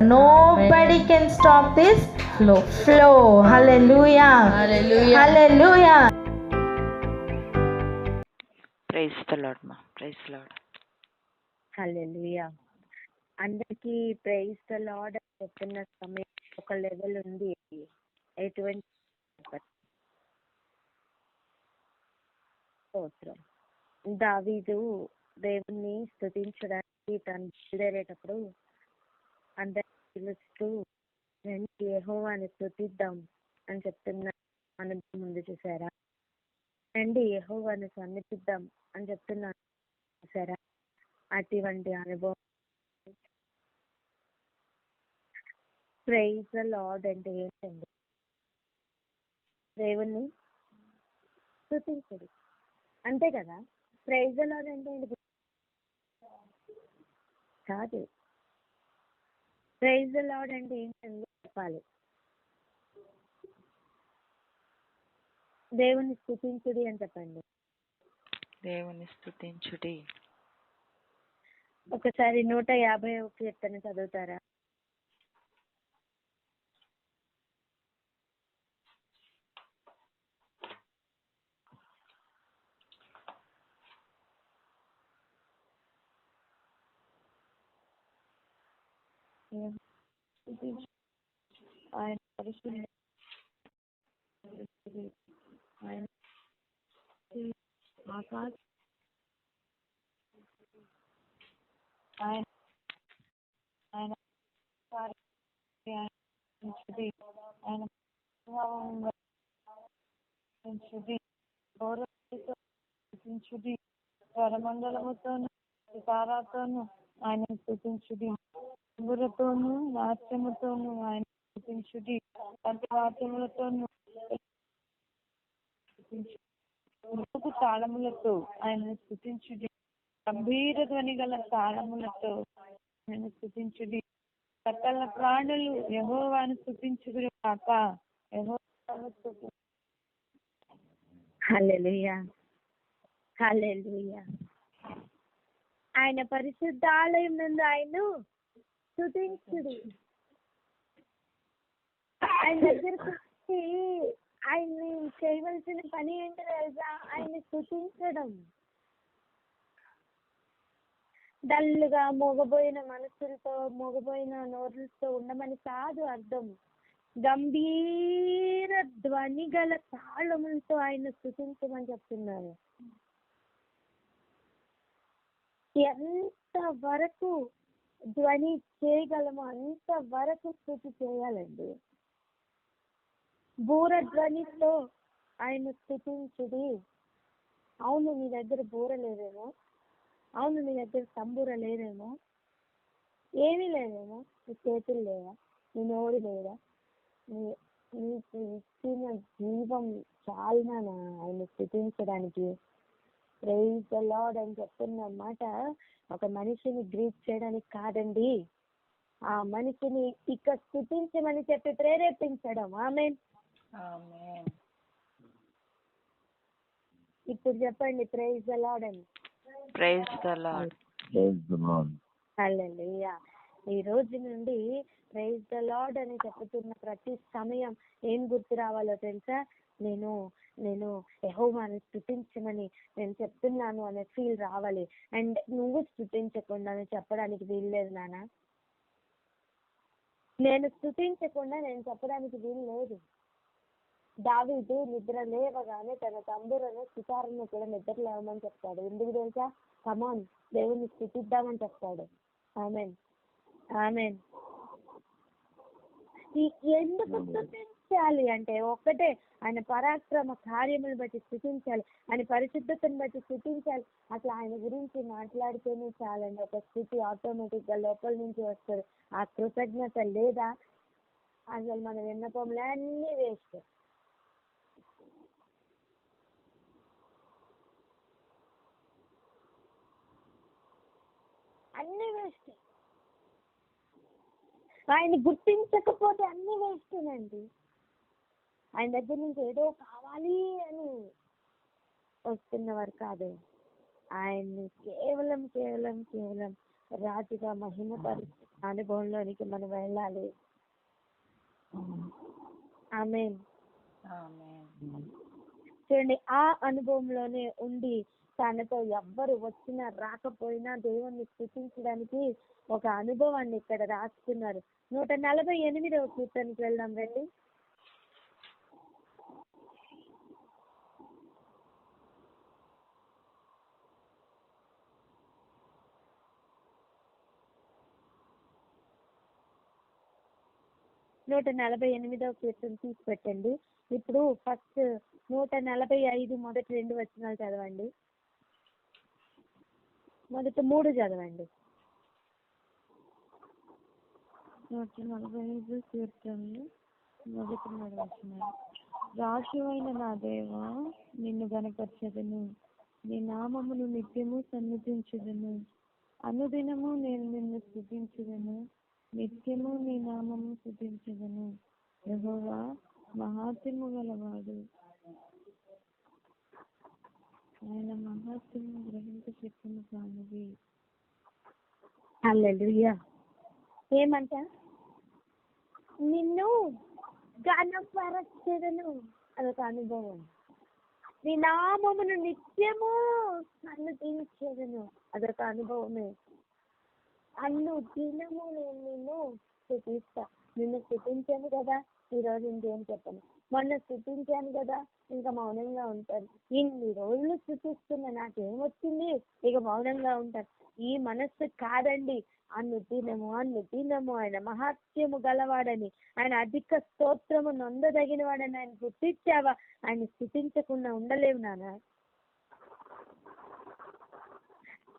Nobody can stop this flow. Hallelujah. Hallelujah. Praise the lord మా. Praise lord. Hallelujah. అందరికీ praise the lord అని చెప్తున్న సమయం ఒక లెవెల్ ఉంది. ఎటువంటి స్తోత్రం. దావీదు దేవుణ్ణి స్తుతించడానికి తను బయలుదేరేటప్పుడు అందరినీ పిలుస్తూ రండి యెహోవాని స్తుతిద్దాం అని చెప్తున్న అనుభవం ముందు చూసారా? రండి యెహోవాని సన్నిధిద్దాం అని చెప్తున్నాను చూసారా? అటువంటి అనుభవం. ప్రైజ్ ద లార్డ్ అంటే ఏంటండి? దేవుణ్ణి స్తుతించడు, అంతే కదా? ప్రైజ్ ద లార్డ్ అంటే ఏంటి? కాదు. ప్రైజ్ ద లార్డ్ అంటే ఏంటండి చెప్పాలి. దేవుణ్ణి స్తుతించుడి అని చెప్పండి. దేవుని స్తుతించుడి. ఒకసారి 150వ కీర్తన చదువుతారా? ఆయన పరిశుద్ధుడు, ఆయన ఆకాశం, ఆయన ఆయన ఆయన స్తుతించుడి, స్వరమండలముతోను సితారాతోను ఆయన స్తుతించుడి, తంబురతోను నాట్యముతోను ఆయన స్తుతించుడి, పంచవాద్యములతోను మృదుకు తాళములతో ఆయన స్తుతించుడి, గంభీర ధ్వని గల తాళములతో ఆయన స్తుతించుడి. సకల ప్రాణులు యెహోవాను స్తుతించుదురు కాక. యెహోవాను స్తుతించుడి. హల్లెలూయా. హల్లెలూయా. ఆయన పరిశుద్ధాలయం నందు ఆయన్ను స్తుతించుడి. ఆయన దగ్గరకు వచ్చి ఆయన్ని చేయవలసిన పని ఏంటో తెలుసా? ఆయన్ని స్తుతించడం. డల్లుగా మోగబోయిన మనసులతో మోగబోయిన నోరులతో ఉండమని కాదు అర్థం. గంభీర ధ్వని గల తాళములతో ఆయన స్తుతించమని చెప్తున్నారు. ఎంత వరకు ధ్వని చేయగలమో అంత వరకు స్తుతి చేయాలండి. బూర ధ్వనితో ఆయన స్తుతించుడి. అవును, నీ దగ్గర బూర లేదేమో, అవును నీ దగ్గర తంబూర లేదేమో, ఏమీ లేదేమో, నీ చేతులు లేవా, నీ నోరు లేదా, నీకు ఇచ్చిన జీవం చాలునా ఆయన స్థుతించడానికి? ప్రైజ్ ద లార్డ్ అని చెప్తున్న మాట ఒక మనిషిని గ్రీట్ చేయడానికి కాదండి, ఆ మనిషిని ఇక స్థుతించమని చెప్పి ప్రేరేపించడం. ఆమేన్. ఇప్పుడు చెప్పండి ప్రైజ్ ద లార్డ్ అని. Praise the lord. హల్లెలూయా. ఈ రోజు నుండి ప్రైజ్ ద లార్డ్ అని చెప్తున్న ప్రతి సమయం ఏం గుర్తు రావాలో తెలుసా? నేను నేను యెహోవాను స్తుతించమని నేను చెప్తున్నాను అనే ఫీల్ రావాలి. అండ్ నువ్వు స్తుతించకుండా చెప్పడానికి వీల్లేదు నాన్న. నేను స్తుతించకుండా నేను చెప్పడానికి వీలు లేదు. దావీదు నిద్ర లేవగానే తన తంబురను సితారను కూడా నిద్ర లేవమని చెప్తాడు. ఎందుకు తెలుసా? కమాన్, దేవుని స్తుతిద్దామని చెప్తాడు. ఆమేన్, ఆమేన్. ఎందుకు స్తుతించాలి అంటే ఒక్కటే, ఆయన పరాక్రమ కార్యములు బట్టి స్తుతించాలి, ఆయన పరిశుద్ధతను బట్టి స్తుతించాలి. అసలు ఆయన గురించి మాట్లాడితేనే చాలండి, ఒక స్థితి ఆటోమేటిక్ గా లోపల నుంచి వస్తుంది. ఆ కృతజ్ఞత లేదా అసలు మన విన్నపంలో అన్ని వేస్ట్. అన్ని వేస్ట్. ఆయన గుర్తించకపోతే అన్ని వేస్తేనండి. ఆయన దగ్గర నుంచి ఏదో కావాలి అని వస్తున్నవారు కాదు. ఆయన్ని కేవలం కేవలం కేవలం రాజుగా మహిమపరిచే అనుభవంలోనికి మనం వెళ్ళాలి. ఆమేన్. చూడండి, ఆ అనుభవంలోనే ఉండి తనతో ఎవ్వరు వచ్చినా రాకపోయినా దేవుణ్ణి స్తుతించడానికి ఒక అనుభవాన్ని ఇక్కడ రాస్తున్నారు. 148వ కీర్తనకి వెళ్దాం రండి. నూట 148వ కీర్తన తీసి పెట్టండి. ఇప్పుడు ఫస్ట్ 145 మొదటి 2 వచనాలు చదవండి. మొదటి 3 చదవండి. 145 కీర్తనలు మొదటి 3 వచనాలు. రాజువైన నా దేవా, నిన్ను గణపరచెదను, నీ నామమును నిత్యము సన్నుతించుదును. అనుదినము నేను నిన్ను స్తుతించుదును, నిత్యము నీ నామము స్తుతించుదును. యెహోవా మహాత్మ్యము గలవాడు, ఆయన మహాత్మ్యము గ్రహింప శక్యము కానిది. హల్లెలూయా. ఏమంట? నిన్ను గణపరచెదను, అదొక అనుభవం. నీ నామమును నిత్యము సన్నుతించెదను, అదొక అనుభవమే. అన్ను దినము నేను నిన్ను స్తుతిస్తా. నిన్ను స్తుతించాను కదా, ఈరోజు ఇంకేం చెప్పను. మొన్న స్తుతించాను కదా, ఇంకా మౌనంగా ఉంటాను. ఇన్ని రోజులు స్తుతిస్తున్నా, నాకేమొచ్చింది, ఇక మౌనంగా ఉంటాను. ఈ మనస్సు కాదండి. అన్ను దినము ఆయన మహాత్మ్యము గలవాడని, ఆయన అధిక స్తోత్రము నొందదగిన వాడని ఆయన గుర్తించావా? ఆయన స్తుతించకుండా ఉండలేవు నాన్న.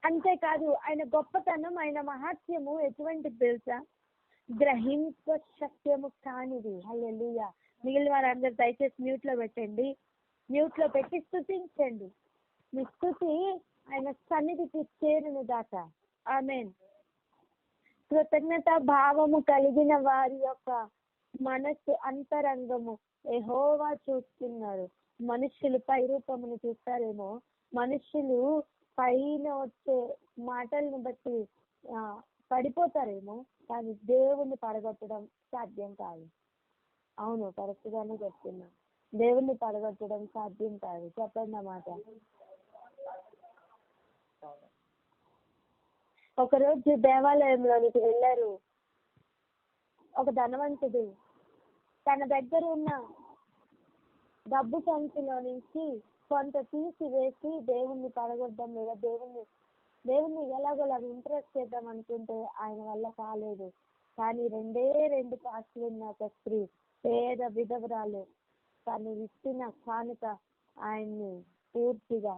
అంతేకాదు, ఆయన గొప్పతనం, ఆయన మహాత్మ్యము ఎటువంటిది తెలుసా? గ్రహింప శక్యము కానిది. హల్లెలూయా. మిగిలిన వారందరూ దయచేసి మ్యూట్ లో పెట్టండి. మ్యూట్ లో పెట్టి స్తుతించండి. మీ స్తుతి ఆయన సన్నిధికి చేరును దాకా. ఆమేన్. కృతజ్ఞత భావము కలిగిన వారి యొక్క మనస్సు అంతరంగము యెహోవా చూస్తున్నారు. మనుషులు పై రూపమును చూస్తారేమో, మనుషులు పైన వచ్చే మాటలను బట్టి పడిపోతారేమో, కానీ దేవుణ్ణి పడగొట్టడం సాధ్యం కాదు. అవును, కరెక్ట్ గానే చెప్తున్నా. దేవుణ్ణి పడగొట్టడం సాధ్యం కాదు. చెప్పండి అన్నమాట. ఒకరోజు దేవాలయంలోనికి వెళ్ళారు. ఒక ధనవంతుడు తన దగ్గర ఉన్న డబ్బు సంచిలో నుంచి కొంత తీసివేసి దేవుణ్ణి పడగొట్టడం లేదా దేవుణ్ణి ఎలాగోలాగా ఇంప్రెస్ చేద్దాం అనుకుంటే ఆయన వల్ల కాలేదు. కానీ 2 కాసులు ఉన్న ఒక స్త్రీ, పేద విధవరాలు, తను ఇచ్చిన కానుక ఆయన్ని పూర్తిగా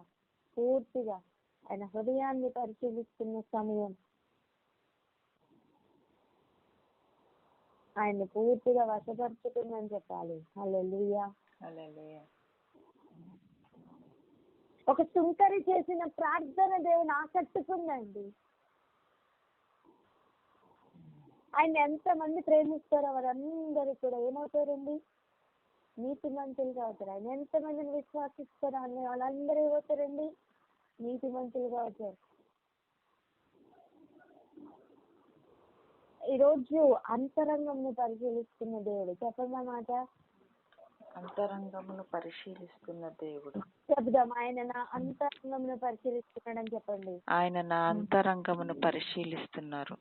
ఆయన హృదయాన్ని పరిశీలిస్తున్న సమయం ఆయన్ని పూర్తిగా వశపరుచుకుందని చెప్పాలి. హల్లెలూయా. ఒక సుంకరి చేసిన ప్రార్థన దేవుని ఆకట్టుకుందండి. ఆయన ఎంతమంది ప్రేమిస్తారో వారందరూ కూడా ఏమవుతారండి? నీతిమంతులుగా అవుతారు. ఆయన ఎంతమందిని విశ్వాసిస్తారో అని వాళ్ళందరూ ఏమవుతారండి? నీతిమంతులుగా అవుతారు. ఈరోజు అంతరంగంను పరిశీలిస్తున్న దేవుడు. చెప్పండి మాట. అంతరంగమును పరిశీలిస్తున్న దేవుడు. చెప్దాం, ఆయన నా అంతరంగమును పరిశీలిస్తున్నాడని చెప్పండి. ఆయన నా అంతరంగమును పరిశీలిస్తున్నారు.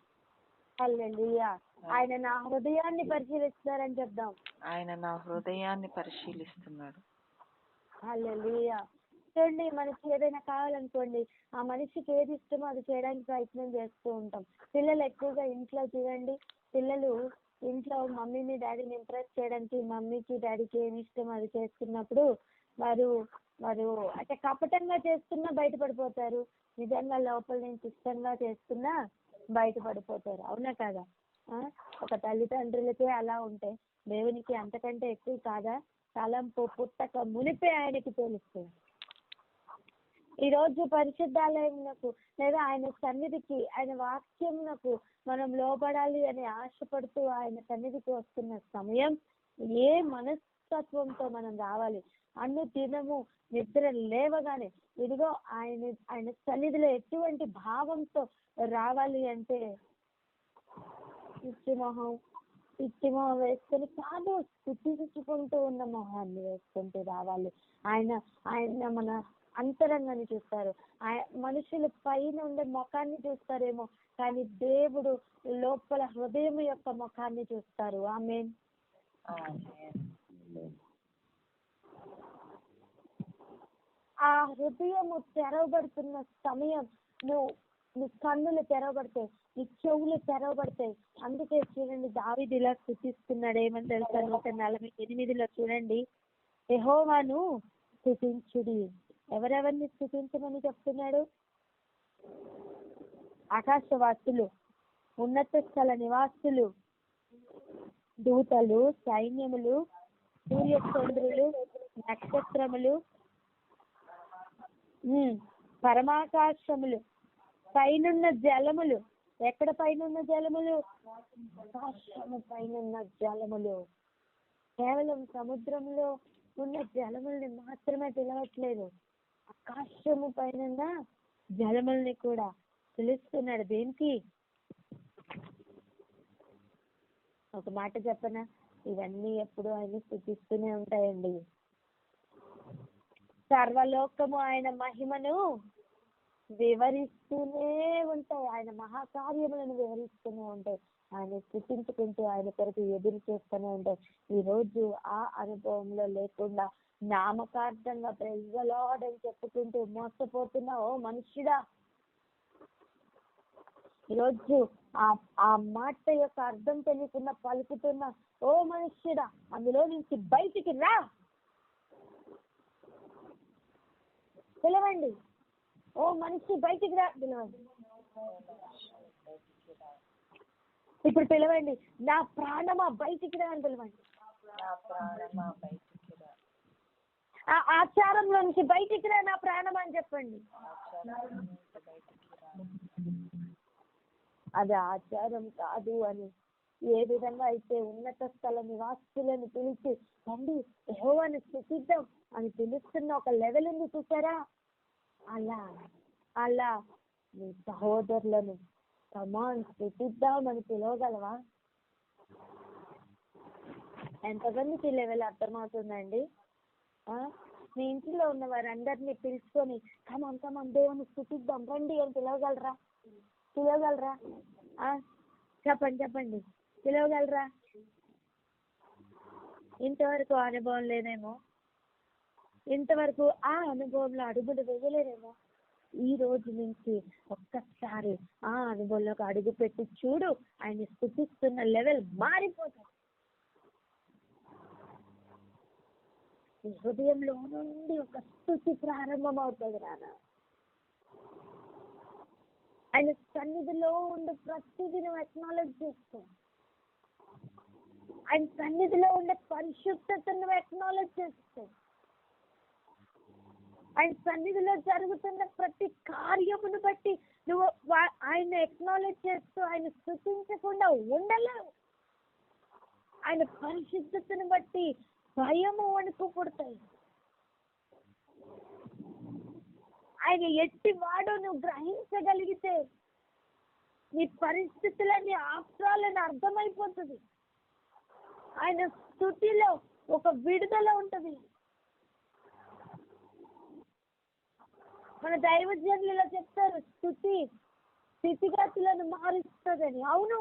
హల్లెలూయా. ఆయన నా హృదయాన్ని పరిశీలిస్తున్నారని చెప్దాం. ఆయన నా హృదయాన్ని పరిశీలిస్తున్నాడు. హల్లెలూయా. చూడండి, మనకి ఏదైనా కావాలనుకోండి, ఆ మనిషికి ఏది ఇష్టమో అది చేయడానికి ప్రయత్నం చేస్తూ ఉంటాం. పిల్లలు ఎక్కువగా ఇంట్లో చూడండి, పిల్లలు ఇంట్లో మమ్మీని డాడీని ఇంప్రెస్ చేయడానికి మమ్మీకి డాడీకి ఏమి ఇష్టమో అది చేసుకున్నప్పుడు వారు అంటే కపటంగా చేస్తున్నా బయటపడిపోతారు, నిజంగా లోపల నుంచి ఇష్టంగా చేస్తున్నా బయటపడిపోతారు. అవునా కాదా? ఒక తల్లిదండ్రులకే అలా ఉంటే దేవునికి అంతకంటే ఎక్కువ కాదా? తలంపు పుట్టక మునిపే ఆయనకి తెలుస్తుంది. ఈరోజు పరిశుద్ధాలయమునకు లేదా ఆయన సన్నిధికి, ఆయన వాక్యమునకు మనం లోబడాలి అని ఆశపడుతూ ఆయన సన్నిధికి వస్తున్న సమయం ఏ మనస్తత్వంతో మనం రావాలి? అనుదినము నిద్ర లేవగానే ఇదిగో ఆయన సన్నిధిలో ఎటువంటి భావంతో రావాలి అంటే పిచ్చి మొహం వేసుకొని కాదు, స్థుతించుకుంటూ ఉన్న మొహాన్ని వేసుకుంటూ రావాలి. ఆయన మన అంతరంగాన్ని చూస్తారు. మనుషులు పైన ఉండే ముఖాన్ని చూస్తారేమో, కానీ దేవుడు లోపల హృదయం యొక్క ముఖాన్ని చూస్తారు. ఆమేన్. ఆ హృదయము తెరవబడుతున్న సమయం నీ కన్నులు తెరవబడతాయి, నీ చెవులు తెరవబడతాయి. అందుకే చూడండి దావీదు ఇలా స్తుతిస్తున్నాడు. ఏమని తెలుసా? 148 చూడండి, యెహోవాను స్తుతించుడి. ఎవరెవరిని స్తుతించమని చెప్తున్నాడు? ఆకాశవాసులు, ఉన్నత స్థల నివాసులు, దూతలు, సైన్యములు, సూర్య చంద్రులు, నక్షత్రములు, పరమాకాశములు, పైనున్న జలములు. ఎక్కడ పైనున్న జలములు? ఆకాశము పైనున్న జలములు. కేవలం సముద్రంలో ఉన్న జలముల్ని మాత్రమే పిలవట్లేదు, ఆకాశము పైనున్న జలముల్ని కూడా పిలుస్తున్నాడు. దేనికి? ఒక మాట చెప్పనా, ఇవన్నీ ఎప్పుడు ఆయన స్తుతిస్తూనే ఉంటాయండి. సర్వలోకము ఆయన మహిమను వివరిస్తూనే ఉంటాయి, ఆయన మహాకార్యములను వివరిస్తూనే ఉంటాయి. ఆయన స్థుతించుకుంటూ ఆయన కొరకు ఎదురు చేస్తూనే ఉంటాయి. ఈ రోజు ఆ అనుభవంలో లేకుండా నామకార్థంగా ప్రైజ్ ది లార్డ్ అని చెప్పుకుంటూ మోసపోతున్నా ఓ మనుష్యుడా, ఈరోజు ఆ మాట యొక్క అర్థం తెలియకుండా పలుకుతున్నా ఓ మనుష్యుడా, అందులో నుంచి బయటికి రా. పిలవండి, ఓ మనిషి బయటికి రా, పిలవండి. ఇప్పుడు పిలవండి, నా ప్రాణమా బయటికి రా అని పిలవండి. ఆ ఆచారంలో నుంచి బయటికి రా నా ప్రాణమా అని చెప్పండి. అది ఆచారం కాదు అని ఏ విధంగా అయితే ఉన్నత స్థల నివాసులను పిలిచి రండి యెహోవాను స్తుతిద్దాం అని పిలుస్తున్న ఒక లెవెల్ ఉంది చూసారా? అలా మీ సహోదరులను కమాన్ స్తుతిద్దాం అని పిలవగలవా? ఎంతమందికి ఈ లెవెల్ అర్థమవుతుందండి? మీ ఇంటిలో ఉన్న వారందరినీ పిలుచుకొని కమాన్ దేవుని స్తుతిద్దాం రండి అని పిలవగలరా? చెప్పండి, పిలవగలరా? ఇంతవరకు అనుభవం లేదేమో, ఇంతవరకు ఆ అనుభవంలో అడుగులు వేయలేరేమో. ఈ రోజు నుంచి ఒక్కసారి ఆ అనుభవంలోకి అడుగు పెట్టి చూడు, ఆయన స్తుతిస్తున్న లెవెల్ మారిపోతుంది. హృదయంలో నుండి ఒక స్తుతి ప్రారంభం అవుతుంది నాన్న. ఆయన సన్నిధిలో ఉండే ప్రతిదీ నువ్వు అక్నాలెడ్జ్ చేసుకో. ఆయన సన్నిధిలో ఉండే పరిశుద్ధతను నువ్వు అక్నాలెడ్జ్ చేసుకో. ఆయన సన్నిధిలో జరుగుతున్న ప్రతి కార్యమును బట్టి నువ్వు ఆయన అక్నాలెడ్జ్ చేస్తూ ఆయన స్తుతించకుండా ఉండలేవు. ఆయన పరిశుద్ధతను బట్టి భయము వణుకు పుడతాయి. ఆయన ఎట్టి వాడో నువ్వు గ్రహించగలిగితే నీ పరిస్థితులన్నీ ఆప్రాలని అర్థమైపోతుంది. ఆయన స్తుతిలో ఒక విడుదల ఉంటుంది. మన దైవజనులు చెప్తారు, స్తుతి స్థితిగతులను మారుస్తుందని. అవును,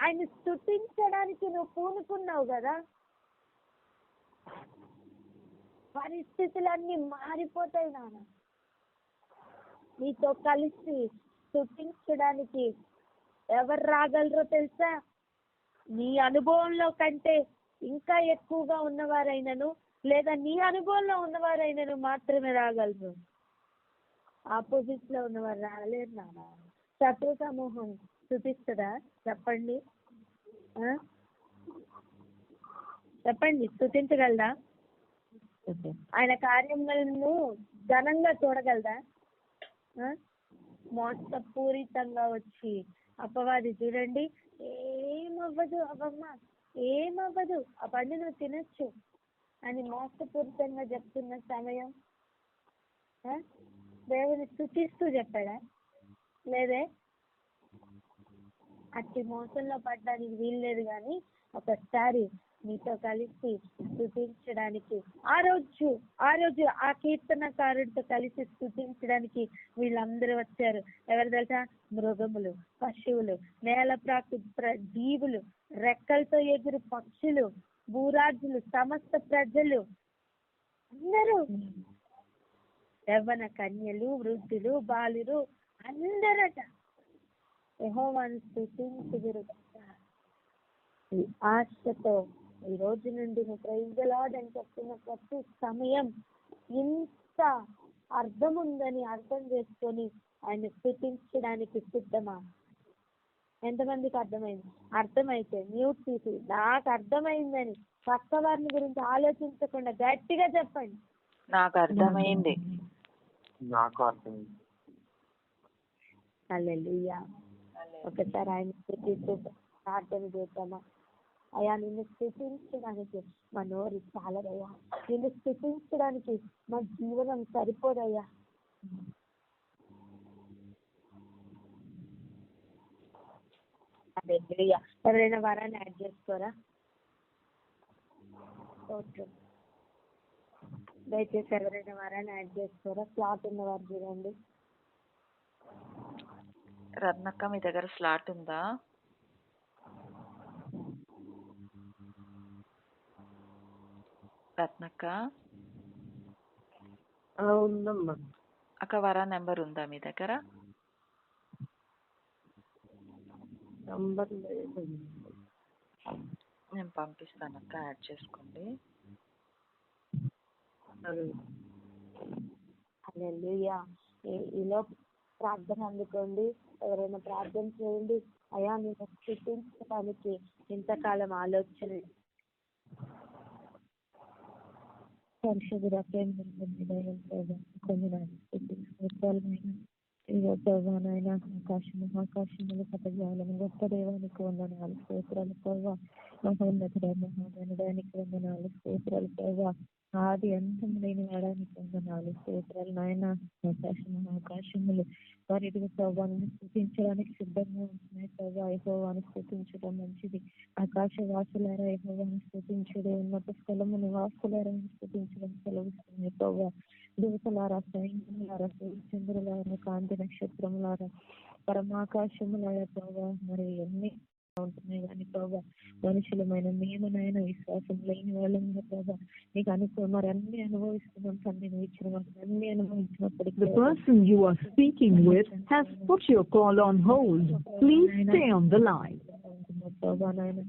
ఆయన స్తుతించడానికి నువ్వు పూనుకున్నావు కదా, పరిస్థితులన్నీ మారిపోతాయి నాన్న. నీతో కలిసి స్తుతించడానికి ఎవరు రాగలరో తెలుసా? నీ అనుభవంలో కంటే ఇంకా ఎక్కువగా ఉన్నవారైనను లేదా నీ అనుభవంలో ఉన్నవారైనను మాత్రమే రాగలరు. ఆపోజిట్ లో ఉన్నవారు రాలేరు నాన్న. శత్రు సమూహం స్తుతిస్తుందా? చెప్పండి, స్తుతించగలదా? ఆయన కార్యములను ఘనంగా చూడగలదా? మోసపూరితంగా వచ్చి అపవాది చూడండి ఏమవ్వదు, అవమ్మ ఏమవ్వదు, ఆ పండు నువ్వు తినొచ్చు అని మోసపూరితంగా చెప్తున్న సమయం దేవుని స్తుతిస్తూ చెప్పాడా? లేదే. అట్టి మోసంలో పడడానికి వీల్లేదు. కానీ ఒకసారి మీతో కలిసి స్తుతించడానికి ఆ రోజు ఆ కీర్తనకారుడితో కలిసి స్తుతించడానికి వీళ్ళందరూ వచ్చారు. ఎవరు తెలుసా? మృగములు, పశువులు, నేల జీవులు, రెక్కలతో ఎగురు పక్షులు, భూరాజులు, సమస్త ప్రజలు అందరూ, యవ్వన కన్యలు, వృద్ధులు, బాలురు అందరట యెహోవాను స్తుతించుదురు. ఈ ఆశతో ఈ రోజు నుండి నువ్వు ప్రైజ్ ది లార్డ్ అని చెప్తున్న ప్రతి సమయం ఇంత అర్థం ఉందని అర్థం చేసుకొని ఆయన స్తుతించడానికి సిద్ధమా? ఎంతమందికి అర్థమైంది? అర్థమైతే మ్యూట్ తీసి నాకు అర్థమైందని పక్క వారిని గురించి ఆలోచించకుండా గట్టిగా చెప్పండి. నాకు అర్థమైంది. హల్లెలూయా. ఒకసారి ఆయన స్తుతిస్తూ ప్రార్థన చేద్దామా? అయ్యా నిన్ను స్తుతించడానికి మా నోరు చాలదయ్యా, నిన్ను స్తుతించడానికి మా జీవనం సరిపోదయ్యా. హల్లెలూయా. ఎవరైనా వరాన్ని యాడ్ చేసుకోరా? ఓకే, దయచేసి ఎవరైనా వరాన్ని యాడ్ చేసుకోరా? స్లాట్ ఉన్నవారు చూడండి. రత్నక్క, మీ దగ్గర స్లాట్ ఉందా? రత్నక్క ఉందమ్మా. అక్క, వరా నెంబర్ ఉందా మీ దగ్గర? నంబర్ లేదు. నేను పంపిస్తాను అక్క, యాడ్ చేసుకోండి. హల్లెలూయా. ఈలో ప్రార్థన అందుకోండి. ఎవరైనా ప్రార్థన చేయండి. అయ్యా నేను స్తుతించడానికి ఇంతకాలం ఆలోచన. పరిశుద్ధుడ, ప్రేమ నాయన, ఆకాశములు పదజాలము గొప్ప దేవానికి వందనాలు, స్తోత్రాలు ప్రభా. మహోన్నతుడ, మహాగణుడానికి వందనాలు, స్తోత్రాలు ప్రభా. ఆది అంతం లేని వాడానికి వందనాలు, స్తోత్రాలు నాయన. ఆకాశములు వారి ప్రభావాన్ని స్థుతించడానికి సిద్ధంగా ఉంటున్నాయి ప్రభా. యెహోవాను స్థుతించడం మంచిది. ఆకాశ వాసులారా యెహోవాను స్థుతించుడు, ఉన్నత స్థలము నివాసులారా స్థుతించడం సెలవిస్తున్నాయి ప్రభా. దూతలారా, సైన్యములారా, సూర్యచంద్రులారా, కాంతి నక్షత్రములారా, పరమాకాశములారా ప్రభా, మరి ఎన్ని ఉంటున్నాయి కానీ ప్రభా, మనుషులమైన మేమునైనా విశ్వాసం లేని వాళ్ళంగా ప్రభా నీకు మరి అన్ని అనుభవిస్తున్నాం తండ్రి. నువ్వు ఇచ్చిన మాకు అన్ని అనుభవించినప్పటికీ The person you are speaking with has put your call on hold. Please stay on the line. ప్రభా నాయన,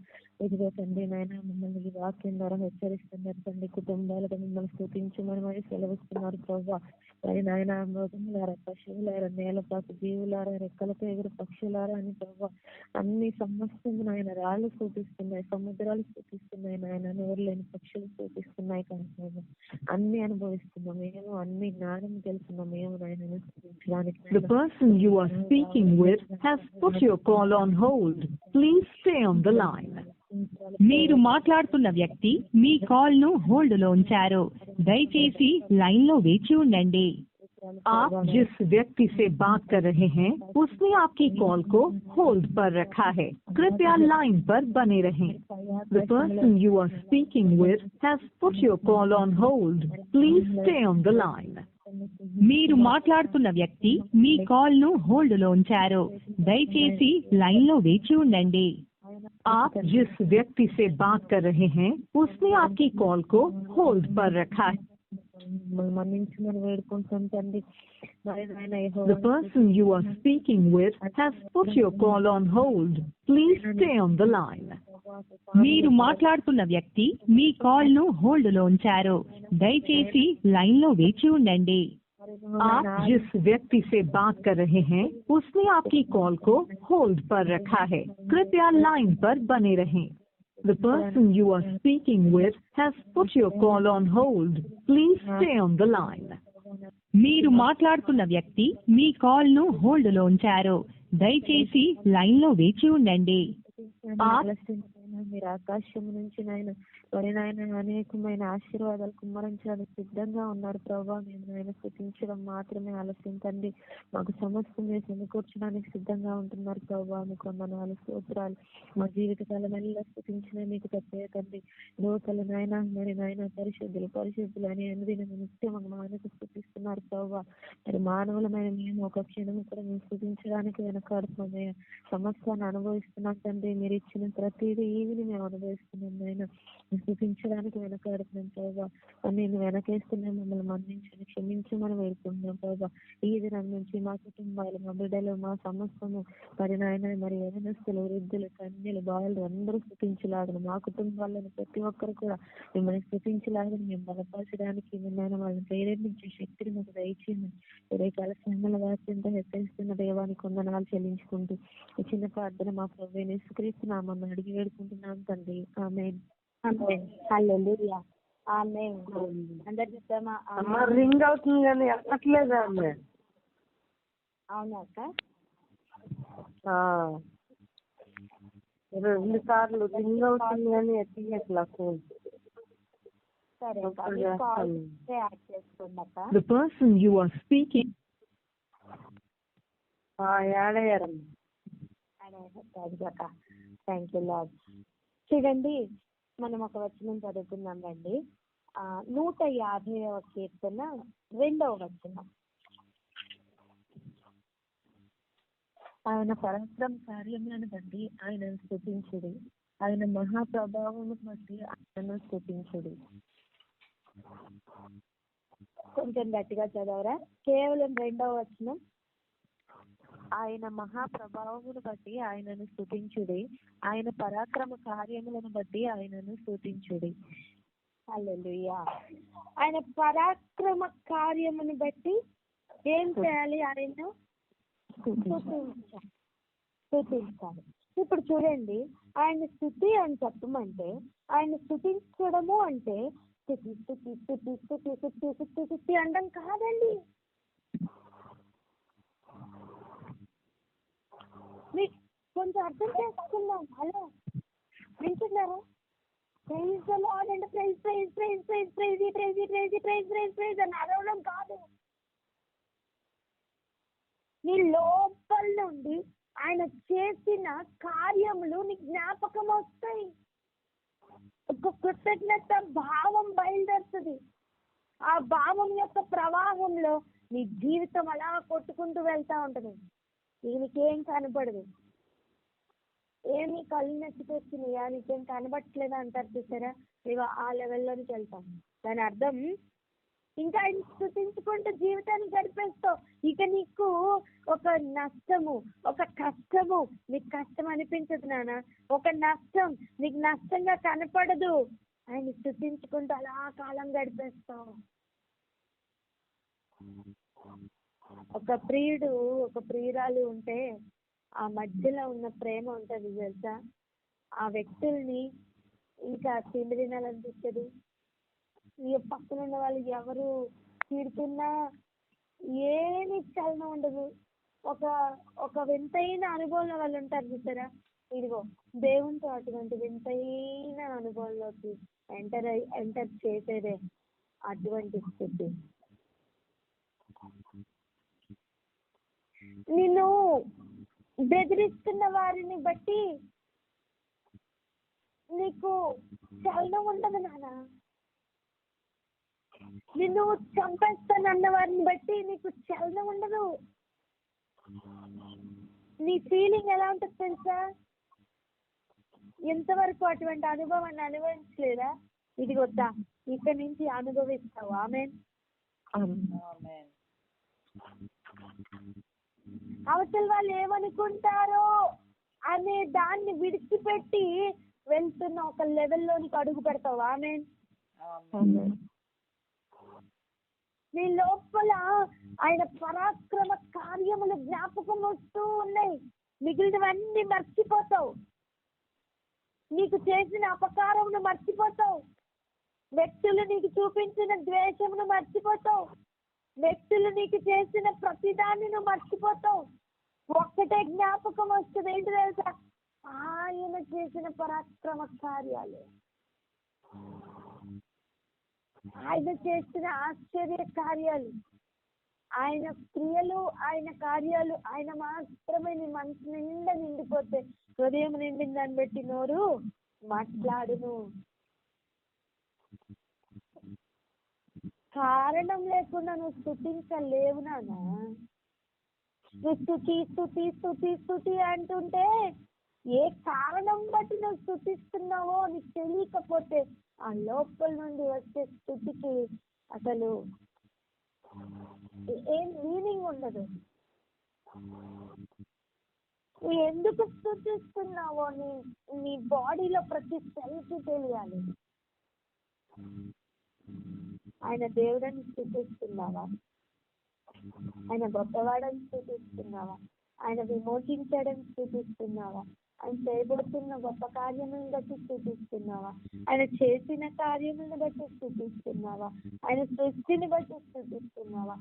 ఇదిగో తండ్రి నాయన, మిమ్మల్ని ఈ వాక్యం ద్వారా హెచ్చరిస్తున్నారు తండ్రి. కుటుంబాలకు మిమ్మల్ని స్థుతించమని మరి సెలవిస్తున్నారు ప్రభా. మరి నాయన, మృగములారా, పశువులారా, నేలపాకు జీవులారా, రెక్కలతో ఎగురు పక్షులారా అని ప్రభా అన్ని సమస్తము నాయన రాళ్ళు స్థుతిస్తున్నాయి, సముద్రాలు స్థుతిస్తున్నాయి నాయన, నోరు లేని పక్షులు స్థుతిస్తున్నాయి కానీ ప్రభా అన్ని అనుభవిస్తున్నాం మేము, అన్ని జ్ఞానం తెలుసున్నాం మేము నాయన స్థుతించడానికి. The person you are speaking with has put your call on hold. Please stay on the line. మీరు మాట్లాడుతున్న వ్యక్తి మీ కాల్ ను హోల్డ్ లో ఉంచారు. దయచేసి లైన్ లో వేచి ఉండండి. आप जिस व्यक्ति से बात कर रहे हैं उसने आपकी कॉल को होल्ड पर रखा है. कृपया लाइन पर बने रहें. The person you are speaking with has put your call on hold. Please stay on the line. మీరు మాట్లాడుతున్న వ్యక్తి మీ కాల్ ను హోల్డ్ లో ఉంచారు. దయచేసి లైన్ లో వేచి ఉండండి. आप जिस व्यक्ति से बात कर रहे हैं उसने आपकी कॉल को होल्ड पर रखा है. మన్నించమని వేడుకుంటాం తండ్రి. The person you are speaking with has put your call on hold. Please stay on the line. మీరు మాట్లాడుతున్న వ్యక్తి మీ కాల్ ను హోల్డ్ లో ఉంచారు. దయచేసి లైన్ లో వేచి ఉండండి. आप जिस व्यक्ति से बात कर रहे हैं उसने आपकी कॉल को होल्ड पर रखा है. कृपया लाइन पर बने रहें. The person you are speaking with has put your call on hold. Please stay on the line. మీరు మాట్లాడుతున్న వ్యక్తి మీ కాల్ ను హోల్డ్ లో ఉంచారు. దయచేసి లైన్ లో వేచి ఉండండి. మీరు ఆకాశం నుంచి నాయన మరి నాయన అనేకమైన ఆశీర్వాదాలు కుమ్మరించడానికి సిద్ధంగా ఉన్నారు ప్రభా. మేము నాయన స్తుతించడం మాత్రమే ఆలస్యం తండ్రి, మాకు సమస్తం మీరు సమకూర్చడానికి సిద్ధంగా ఉంటున్నారు ప్రభా. మీకు వందనాలు స్తోత్రాలు. మా జీవితకాలం ఎల్లా స్తుతించిన మీకు తప్పే తండ్రి. దోతలు నాయన మరి నాయన పరిశుద్ధులు అని అనుదిన నిత్యం మానకు స్తుతిస్తున్నారు ప్రభా. మరి మానవులమైన మేము ఒక క్షణం కూడా మేము స్తుతించడానికి వెనకాడుతున్నాయా. సమస్యను అనుభవిస్తున్నాం తండ్రి, మీరు ఇచ్చిన ప్రతిదీ ఏమిని మేము అనుభవిస్తున్నాం నాయన. స్థుతించడానికి వెనకాడుతున్నాం ప్రభా. నేను వెనకేస్తున్నాం, మమ్మల్ని మన్నించని క్షమించమని వేడుకుంటున్నాం ప్రభా. ఈ దినం నుంచి మా కుటుంబాలు, మా బిడ్డలు, మా సమస్తము మరి నాయన మరి యవనస్తులు, వృద్ధులు, కన్యలు, బాలులు అందరూ స్థుతించలాగను. మా కుటుంబాలను ప్రతి ఒక్కరు కూడా మిమ్మల్ని స్థుతించలాగని మేము బలపరచడానికి నాయన వాళ్ళని ప్రేరేపించే శక్తిని మాకు దయచేయమని ఉదయకాల శ్రమల వార్తంతో హెచ్చరిస్తున్న దేవానికి వందనాలు చెల్లించుకుంటూ ఈ చిన్న ప్రార్థన మా ప్రభువైన యేసుక్రీస్తు నామమున అడిగి వేడుకుంటున్నాం తండ్రి. ఆమేన్. హల్లెలూయా. ఆమేన్. అందరు చెప్తామా? రింగ్ అవుతుంది కానీ ఎక్కట్లేదు ఆమె. అవునా అక్క? 2 సార్లు రింగ్ అవుతుంది కానీ ఎట్లా ఫోన్. సరే అక్క, మీరు కాల్ యాడ్ చేసుకోండి అక్క. The person you are speaking. Add అయ్యారమ్మా. Thank you lord. చూడండి, మనం ఒక వచనం చదువుకుందాం రండి. 150వ కీర్తన 2వ వచనం. ఆయన పరాక్రమ కార్యములను బట్టి ఆయనను స్తుతించుడి, ఆయన మహాప్రభావమును బట్టి ఆయనను స్తుతించుడి. కొంచెం గట్టిగా చదవరా? కేవలం 2వ వచనం. ఆయన మహాప్రభావమును బట్టి ఆయనను స్తుతించుడి, ఆయన పరాక్రమ కార్యములను బట్టి ఆయనను స్తుతించుడి. హల్లెలూయా. ఆయన పరాక్రమ కార్యమును బట్టి ఏం చేయాలి? ఆయన స్తుతించాలి. ఇప్పుడు చూడండి, ఆయన స్తుతి అని చెప్పమంటే, ఆయన స్తుతించడము అంటే స్తుతి స్తుతి స్తుతి స్తుతి స్తుతి స్తుతి స్తుతి అనడం కాదండి. మీకు కొంచెం అర్థం చేసుకుందాం. హలో, వింటున్నారా? ప్రైజ్ ద లార్డ్ అంటే praise praise praise praise praise praise praise praise praise praise అని అరవడం కాదు. నీ లోపల నుండి ఆయన చేసిన కార్యములు నీ జ్ఞాపకం వస్తాయి. ఒక కృతజ్ఞత భావం బయలుదేరుతుంది. ఆ భావం యొక్క ప్రవాహంలో నీ జీవితం అలా కొట్టుకుంటూ వెళ్తా ఉంటుంది. దీనికేం కనపడదు. ఏమి కళ్ళు నచ్చిపోతున్నాయా, నీకేం కనబట్టలేదా అంటారు చూసారా? ఇక ఆ లెవెల్లోనికి వెళ్తాం. దాని అర్థం ఇంకా ఆయన స్థుతించుకుంటూ జీవితాన్ని గడిపేస్తావు. ఇక నీకు ఒక నష్టము, ఒక కష్టము నీకు కష్టం అనిపించదు నాన్న. ఒక నష్టం నీకు నష్టంగా కనపడదు. ఆయన స్థుతించుకుంటూ అలా కాలం గడిపేస్తావు. ఒక ప్రియుడు, ఒక ప్రియురాలు ఉంటే ఆ మధ్యలో ఉన్న ప్రేమ ఉంటది తెలుసా? ఆ వ్యక్తుల్ని ఇంకా తిమిరినాలనిపించదు. ఈ పక్కన ఉన్న వాళ్ళు ఎవరు తిడుతున్నా ఏమి చలనం ఉండదు. ఒక వింతైన అనుభవంలో వాళ్ళు ఉంటారు చూసారా? ఇదిగో దేవునితో అటువంటి వింతైన అనుభవంలోకి ఎంటర్ చేసేదే అటువంటి స్థితి. నిన్ను బెదిరిస్తున్న వారిని బట్టి నీకు చలనం ఉండదు నాన్న. నిన్ను చంపేస్తానన్న వారిని బట్టి నీకు చలనం ఉండదు. నీ ఫీలింగ్ ఎలా ఉంటుంది తెలుసా? ఎంతవరకు అటువంటి అనుభవాన్ని అనుభవించలేదా? ఇది వద్దా, ఇక్కడి నుంచి అనుభవిస్తావు. ఆమేన్. అవతల వాళ్ళు ఏమనుకుంటారో అనే దాన్ని విడిచిపెట్టి వెళ్తున్న ఒక లెవెల్లోనికి అడుగు పెడతావు. ఆమేన్. నీ లోపల ఆయన పరాక్రమ కార్యములు జ్ఞాపకం వస్తూ ఉన్నాయి. మిగిలినవన్నీ మర్చిపోతావు. నీకు చేసిన అపకారమును మర్చిపోతావు. వ్యక్తులు నీకు చూపించిన ద్వేషమును మర్చిపోతావు. వ్యక్తులు నీకు చేసిన ప్రతిదాన్ని నువ్వు మర్చిపోతావు. ఒక్కటే జ్ఞాపకం వస్తుంది. ఏంటి తెలుసా? ఆయన చేసిన పరాక్రమ కార్యాలు, ఆయన చేసిన ఆశ్చర్య కార్యాలు, ఆయన క్రియలు, ఆయన కార్యాలు, ఆయన మాత్రమే నీ మనసు నిండా నిండిపోతే హృదయం నిండిన దాన్ని బట్టి నోరు మాట్లాడును. కారణం లేకుండా నువ్వు స్తుతించలేవు నాన్న. నువ్వు స్తుతి స్తుతి స్తుతి స్తుతి అంటుంటే ఏ కారణం బట్టి నువ్వు స్తుతిస్తున్నావో నీకు తెలియకపోతే ఆ లోపల నుండి వచ్చే స్తుతికి అసలు ఏం మీనింగ్ ఉండదు. నువ్వు ఎందుకు స్తుతిస్తున్నావో నీ బాడీలో ప్రతి సెల్కి తెలియాలి. ఆయన దేవుడని స్తుతిస్తున్నావా? ఆయన గొప్పవాడని స్తుతిస్తున్నావా? ఆయన విమోచించడని స్తుతిస్తున్నావా? ఆయన చేయబడుతున్న గొప్ప కార్యములను బట్టి స్తుతిస్తున్నావా? ఆయన చేసిన కార్యములను బట్టి స్తుతిస్తున్నావా? ఆయన సృష్టిని బట్టి స్తుతిస్తున్నావా?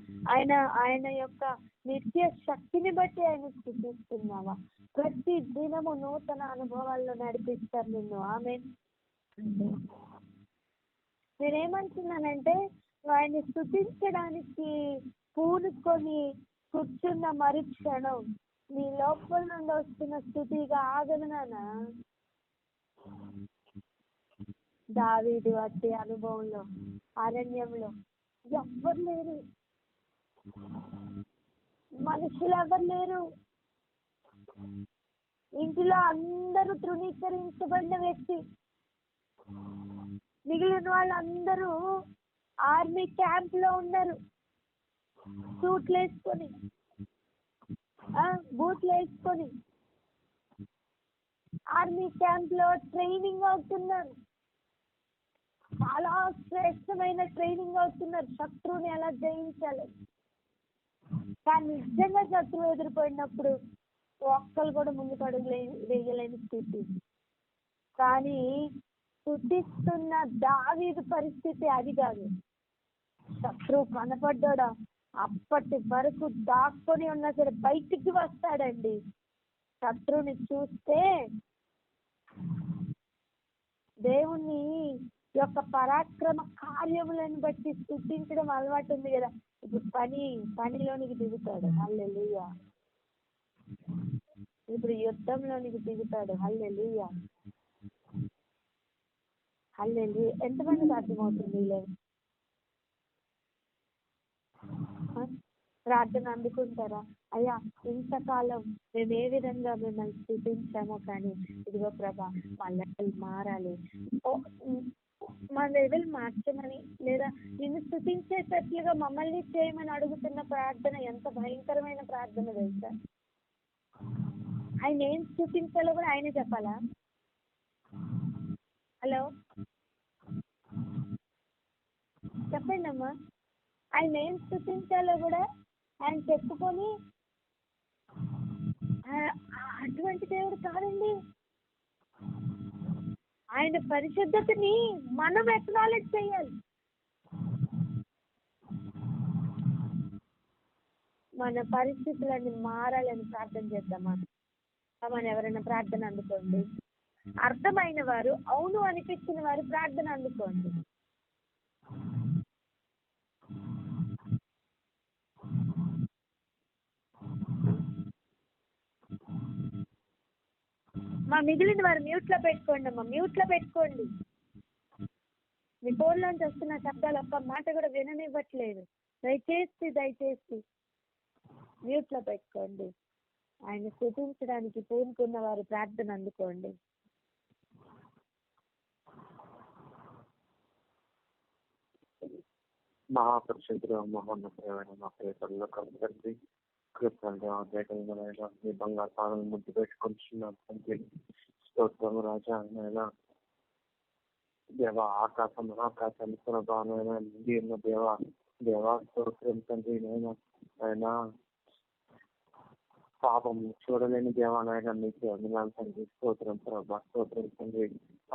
ఆయన యొక్క నిత్య శక్తిని బట్టి ఆయన స్తుతిస్తున్నావా? ప్రతి దినము నూతన అనుభవాల్లో నడిపిస్తారు నిన్ను. ఆమేన్. నేనేమంటున్నానంటే ఆయన స్తుతించడానికి పూనుకొని కూర్చున్న మరుక్షణం నీ లోపల నుండి వస్తున్న స్థుతిగా ఆగదు నాన్న. దావీదు అట్టి అనుభవంలో అరణ్యంలో ఎవ్వరు లేరు, మనుషులు ఎవరు లేరు, ఇంటిలో అందరూ తృణీకరించబడిన వ్యక్తి, మిగిలిన వాళ్ళందరూ ఆర్మీ క్యాంప్ లో ఉన్నారు, సూట్లు వేసుకొని బూట్లు వేసుకొని ఆర్మీ క్యాంప్ లో ట్రైనింగ్ అవుతున్నారు. చాలా శ్రేష్టమైన ట్రైనింగ్ అవుతున్నారు శత్రువుని ఎలా జయించాలి. కానీ నిజంగా శత్రువు ఎదురుపడినప్పుడు ఒక్కరు కూడా ముందుకు అడుగు వేయలేని స్థితి. కానీ స్తుతిస్తున్న దావీదు పరిస్థితి అది కాదు. శత్రువు కనపడ్డా అప్పటి వరకు దాక్కొని ఉన్నా సరే బయటికి వస్తాడండి. శత్రువుని చూస్తే దేవుని యొక్క పరాక్రమ కార్యములను బట్టి స్తుతించడం అలవాటు ఉంది కదా. ఇప్పుడు పనిలోనికి దిగుతాడు, హల్లెలూయా. ఇప్పుడు యుద్ధంలోనికి దిగుతాడు, హల్లెలూయా హల్లెలూయా. ఎంతమందికి అర్థమవుతుంది? లేదు ప్రార్థన అందుకుంటారా? అయ్యా ఇంతకాలం మేము ఏ విధంగా మిమ్మల్ని స్థుతించామో కానీ ఇదిగో ప్రభా మా లెవెల్ మారాలి, మా లెవెల్ మార్చమని లేదా నిన్ను స్థుతించేటట్లుగా మమ్మల్ని చేయమని అడుగుతున్న ప్రార్థన ఎంత భయంకరమైన ప్రార్థన తెలుసా? ఆయన ఏం స్థుతించాలో కూడా ఆయనే చెప్పాలా? హలో చెప్పండి అమ్మా. ఆయన ఏం స్థుతించాలో కూడా ఆయన చెప్పుకొని అటువంటి దేవుడు కాదండి. ఆయన పరిశుద్ధతని మనం ఎక్నాలెడ్జ్ చేయాలి. మన పరిస్థితులన్నీ మారాలని ప్రార్థన చేద్దామా? మన ఎవరైనా ప్రార్థన అందుకోండి. అర్థమైన వారు, అవును అనిపించిన వారు ప్రార్థన అందుకోండి. మా మిగిలిన వారు మ్యూట్లో పెట్టుకోండి అమ్మా, మ్యూట్లో పెట్టుకోండి. మీ ఫోన్లోంచి వస్తున్న శబ్దాలు ఒక్క మాట కూడా విననివ్వట్లేదు. దయచేసి మ్యూట్లో పెట్టుకోండి. ఆయన స్తుతించడానికి పూనుకున్న వారు ప్రార్థన అందుకోండి. మహాపరిశుద్ధుడు మహోన్నతమైన మా ప్రియతల్లో కలిసి కృతజ్ఞతలు మీ బంగారు పాలను ముద్దు పెట్టుకుంటున్నాం తండ్రి. స్తోత్రము రాజా. ఆయన దేవ ఆకాశాన్ని ప్రభావమైన నిండి ఉన్న దేవా స్తోత్రం తండ్రి. ఆయన పాపం చూడలేని దేవాలయన మీకు వందనాలు తండ్రి. స్తోత్రం ప్రభా, స్తోత్రం తండ్రి.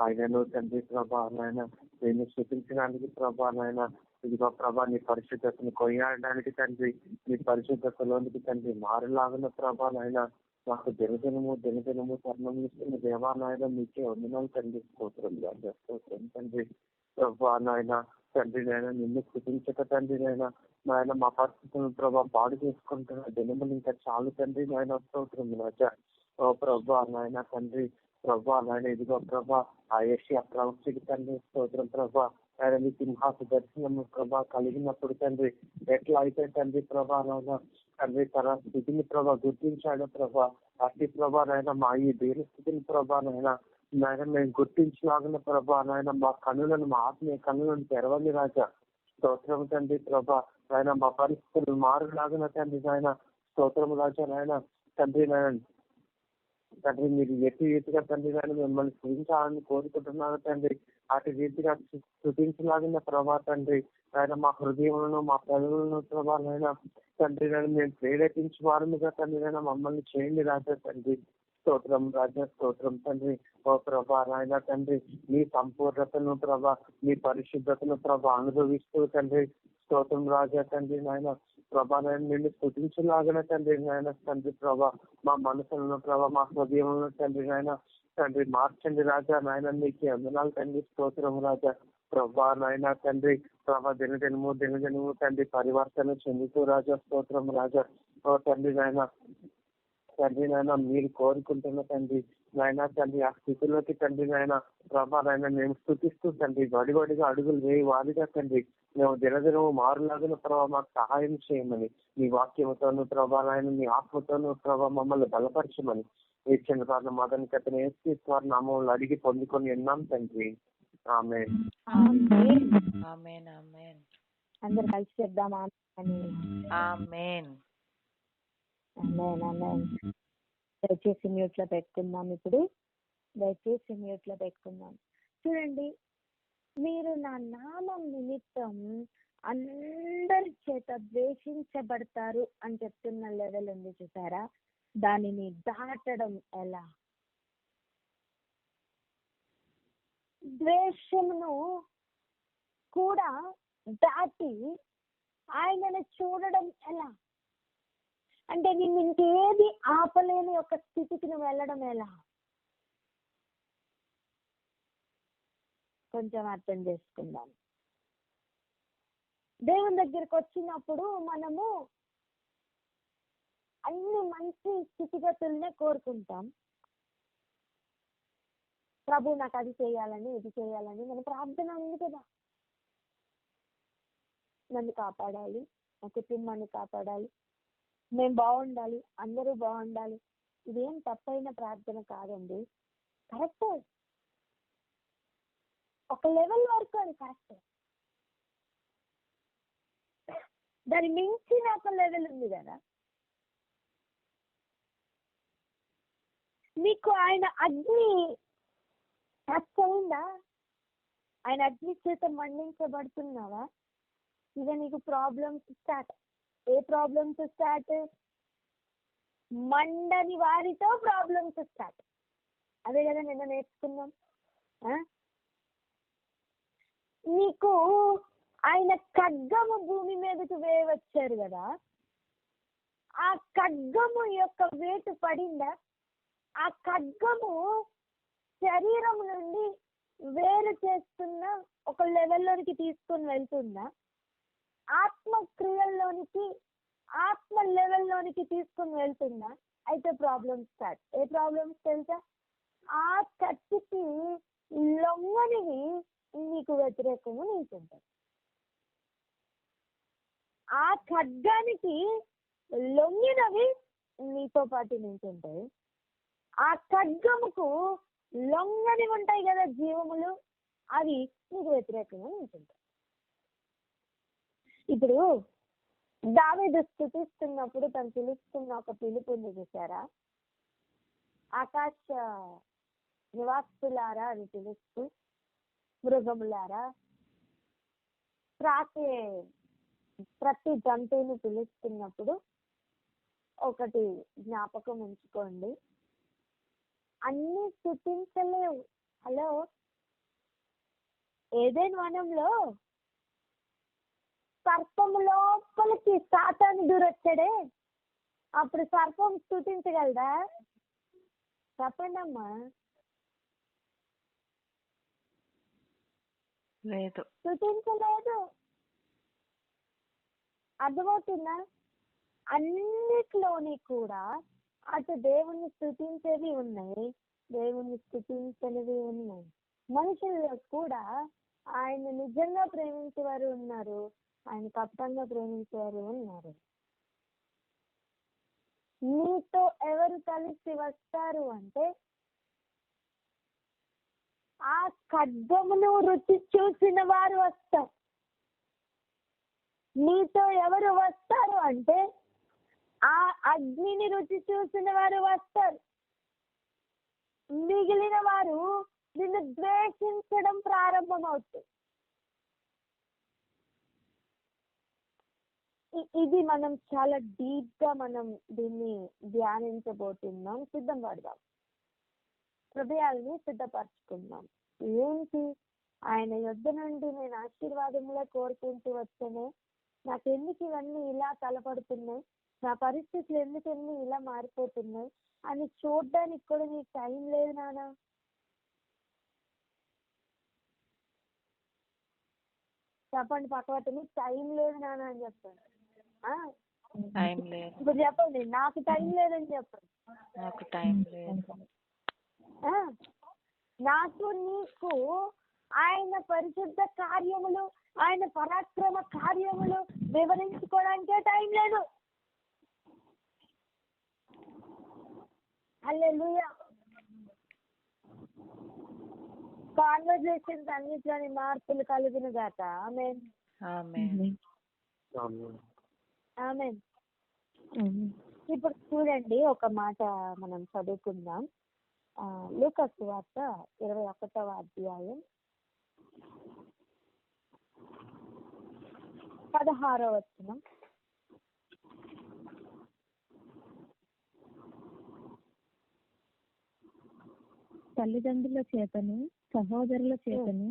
ఆయనను తండ్రి ప్రభా నాయన నేను స్థుతించడానికి ప్రభా నాయన ఇదిగో ప్రభా నీ పరిశుద్ధతను కొనియాడడానికి తండ్రి, నీ పరిశుద్ధతలోనికి తండ్రి మారులాగిన ప్రభా నాయన మాకు దినదినము తరుణం ఇస్తున్న దేవానాయన మీకే వందనాలు తండ్రి. స్తోత్రం తండ్రి. ప్రభా నాయన తండ్రి నాయన నిన్ను కృతించక తండ్రి నాయన మా పరిస్థితులను ప్రభా పాడు చేసుకుంటున్న దినములు ఇంకా చాలు తండ్రి నాయన. స్తోత్రం రాజా. ఓ ప్రభా నాయన తండ్రి, ప్రభా నాయన ఇదిగో ప్రభా ఆ ఏషియా ప్రవక్తకి తండ్రి స్తోత్రం ప్రభా ఆయన మీ సింహాస దర్శనము ప్రభా కలిగినప్పుడు తండ్రి ఎట్లా అయితే తండ్రి ప్రభా నాయన తండ్రి తన స్థితిని ప్రభా గుర్తించాడు ప్రభా. అట్టి ప్రభా నాయన మా ఈ దేని స్థితిని ప్రభా నాయన మేము గుర్తించలాగిన ప్రభా నాయన మా కన్నులను, మా ఆత్మీయ కన్నులను తెరవని రాజా. స్తోత్రం తండ్రి ప్రభా నాయన మా పరిస్థితులు మారులాగిన తండ్రి నాయన. స్తోత్రం రాజా నాయన తండ్రి నాయన. తండ్రి మీరు ఎట్టి రీతిగా తండ్రి నాయన మిమ్మల్ని స్థుతించాలని కోరుకుంటున్నాను తండ్రి. అటు రీతిగా స్థుతించలాగిన ప్రభా తండ్రి ఆయన మా హృదయములను, మా పెదవులను ప్రభా నాయన తండ్రి నాయన మేము ప్రేరేపించి వారముగా తండ్రి నాయన మమ్మల్ని చేయండి రాజా తండ్రి. స్తోత్రం రాజా. స్తోత్రం తండ్రి. ఓ ప్రభా నాయన తండ్రి నీ సంపూర్ణతను ప్రభా, నీ పరిశుద్ధతను ప్రభా అనుభవిస్తూ తండ్రి. స్తోత్రం రాజా తండ్రి నాయన. ప్రభా నాయన నిన్ను స్థుతించలాగిన తండ్రి నాయన తండ్రి ప్రభా మా మనసులను ప్రభా, మా హృదయములను తండ్రి నాయన తండ్రి మార్చండి రాజా నాయన. నీకు వందనాలు తండ్రి. స్తోత్రం రాజా. ప్రభా నాయన తండ్రి ప్రభా దినదినము తండ్రి పరివర్తన చెందుతూ రాజా. స్తోత్రం రాజా. ఓ తండ్రి నాయన తండ్రి నాయన మీరు కోరుకుంటున్న తండ్రి నాయన తండ్రి ఆ స్థితిలోకి తండ్రి నాయన ప్రభా నాయన మేము స్థుతిస్తూ తండ్రి వడిగా అడుగులు వేయి వారిగా తండ్రి మేము దినదినము మారులాగిన ప్రభావ మాకు సహాయం చేయమని, నీ వాక్యముతోను ప్రభా నాయన నీ ఆత్మతోను ప్రభా మమ్మల్ని బలపరచమని ఇచ్చిన ప్రార్థన మాదని కథను యేసు వారి నామములో అడిగి పొందుకొని ఉన్నాం తండ్రి. ఆమేన్. ఆమేన్. ఆమేన్. అందరు కలిసి చెప్దామా? ఆమేన్. దయచేసి మ్యూట్ లో పెట్టుకుందాం. ఇప్పుడు దయచేసి మ్యూట్ లో పెట్టుకుందాం. చూడండి, మీరు నా నామం నిమిత్తం అందరి చేత ద్వేషించబడతారు అని చెప్తున్న లెవెల్ ఉంది చూసారా? దానిని దాటడం ఎలా? ద్వేషమును కూడా దాటి ఆయనను చూడడం ఎలా? అంటే నిన్ను ఇంకేది ఆపలేని ఒక స్థితికి నువ్వు వెళ్ళడం ఎలా? కొంచెం అర్థం చేసుకుందాం. దేవుని దగ్గరికి వచ్చినప్పుడు మనము అన్ని మంచి స్థితిగతుల్నే కోరుకుంటాం. ప్రభు నాకు అది చేయాలని, ఇది చేయాలని మన ప్రార్థన ఉంది కదా. నన్ను కాపాడాలి, నా కుటుంబాన్ని కాపాడాలి, మేము బాగుండాలి, అందరూ బాగుండాలి. ఇదేం తప్పైన ప్రార్థన కాదండి, కరెక్టే. ఒక లెవెల్ వరకు అది కరెక్టే. దాని మించిన ఒక లెవెల్ ఉంది కదా. నీకు ఆయన అగ్ని టచ్ అయిందా? ఆయన అగ్ని చేత మండించబడుతున్నావా? ఇక నీకు ప్రాబ్లమ్స్ స్టార్ట్. ఏ ప్రాబ్లమ్స్ స్టార్ట్? మండని వారితో ప్రాబ్లమ్స్ స్టార్ట్. అదే కదా నిన్న నేర్చుకున్నాం. నీకు ఆయన ఖడ్గము భూమి మీదకి వేయవచ్చారు కదా. ఆ ఖడ్గము యొక్క వేటు పడిందా? ఆ ఖడ్గము శరీరం నుండి వేరు చేస్తున్న ఒక లెవెల్లోనికి తీసుకొని వెళ్తుందా? ఆత్మక్రియల్లోనికి, ఆత్మ లెవెల్లోనికి తీసుకొని వెళ్తుందా? అయితే ప్రాబ్లమ్స్ స్టార్ట్. ఏ ప్రాబ్లమ్స్ తెలుసా? ఆ కత్తికి లొంగనివి నీకు వ్యతిరేకంగా నిల్చుంటాయి. ఆ ఖడ్గానికి లొంగినవి నీతో పాటు నిల్చుంటాయి. ఆ ఖడ్గముకు లొంగని ఉంటాయి కదా జీవములు, అవి నీకు వ్యతిరేకంగా నిల్చుంటాయి. ఇప్పుడు దావీదు స్తుతిస్తున్నప్పుడు తను పిలుస్తున్న ఒక పిలుపు ఉంది చూసారా? ఆకాశ నివాసులారా అని పిలుస్తూ, మృగములారా, త్రాకే ప్రతి జంతువుని పిలుస్తున్నప్పుడు ఒకటి జ్ఞాపకం ఉంచుకోండి, అన్ని స్తుతించలేవు. హలో, ఏదైనా వనంలో సర్పము లోపలికి సాతాను దూరొచ్చాడే, అప్పుడు సర్పం స్తుతించగలదా? చెప్పండి అమ్మా. లేదు. స్తుతించలేదు. అర్థమవుతుందా? అన్నిట్లోని కూడా అటు దేవుణ్ణి స్తుతించేవి ఉన్నాయి, దేవుణ్ణి స్తుతించనివి ఉన్నాయి. మనుషుల్లో కూడా ఆయన నిజంగా ప్రేమించేవారు ఉన్నారు, ఆయన కప్పంగా ప్రేమించేవారు ఉన్నారు. నీతో ఎవరు కలిసి వస్తారు అంటే ఆ ఖడ్గమును రుచి చూసిన వారు వస్తారు. నీతో ఎవరు వస్తారు అంటే ఆ అగ్నిని రుచి చూసిన వారు వస్తారు. మిగిలిన వారు నిన్ను ద్వేషించడం ప్రారంభమవుతుంది. ఇది మనం చాలా డీప్ గా మనం దీన్ని ధ్యానించబోతున్నాం. సిద్ధం పడదాం, హృదయాల్ని సిద్ధపరచుకుందాం. ఏంటి? ఆయన యొద్ద నుండి నేను ఆశీర్వాదములే కోరుకుంటూ వచ్చానే, నాకు ఎందుకు ఇవన్నీ ఇలా తలపడుతున్నాయి, నా పరిస్థితులు ఎందుకన్నీ ఇలా మారిపోతున్నాయి అని చూడడానికి కూడా నీకు టైం లేదు నానా. చెప్పండి పక్కన, నీకు టైం లేదు నానా అని చెప్పండి. ఇప్పుడు చెప్పండి, నాకు టైం లేదని చెప్పండి. నాకు టైం లేదు. నాకు నీకు ఆయన పరిశుద్ధ కార్యములు, ఆయన పరాక్రమ కార్యములు వివరించుకోవడానికే టైం లేదు. హల్లెలూయా. కాన్వర్జేషన్స్ అన్నిట్లోని మార్పులు కలుగును గాక. ఆమేన్. ఆమేన్. ఆమేన్. ఇప్పుడు చూడండి, ఒక మాట మనం చదువుకుందాం. లూకా సువార్త 21వ అధ్యాయం 16వ వచనం. తల్లిదండ్రుల చేతను, సహోదరుల చేతను,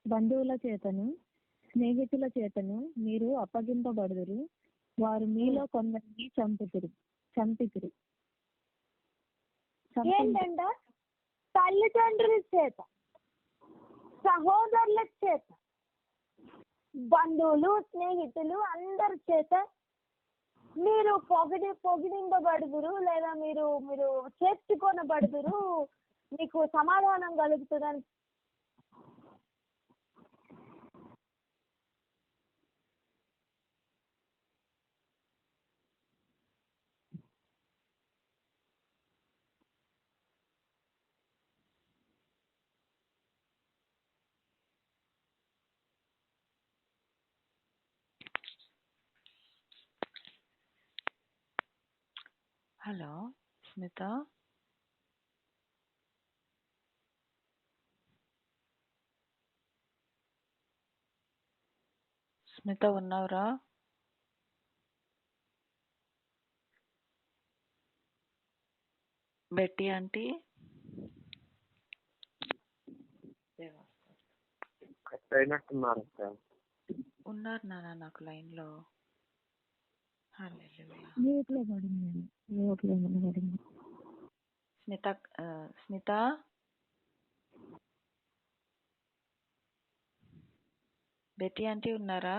బంధువుల చేతను, స్నేహితుల చేతను మీరు అప్పగింపబడుదురు, వారు మీలో కొందరిని చంపితిరి. ఏంటంట? తల్లిదండ్రుల చేత, సహోదరుల చేత, బంధువులు, స్నేహితులు అందరి చేత మీరు పొగిడింపబడుదురు, లేదా మీరు చేర్చుకొనబడుదురు, మీకు సమాధానం కలుగుతుందని. హలో స్మిత, స్మిత ఉన్నావురా? బెట్టి ఆంటీ అయినట్టున్నారు ఉన్నారు నాన్న నాకు లైన్ లో. స్మిత బెట్టి ఆంటీ ఉన్నారా?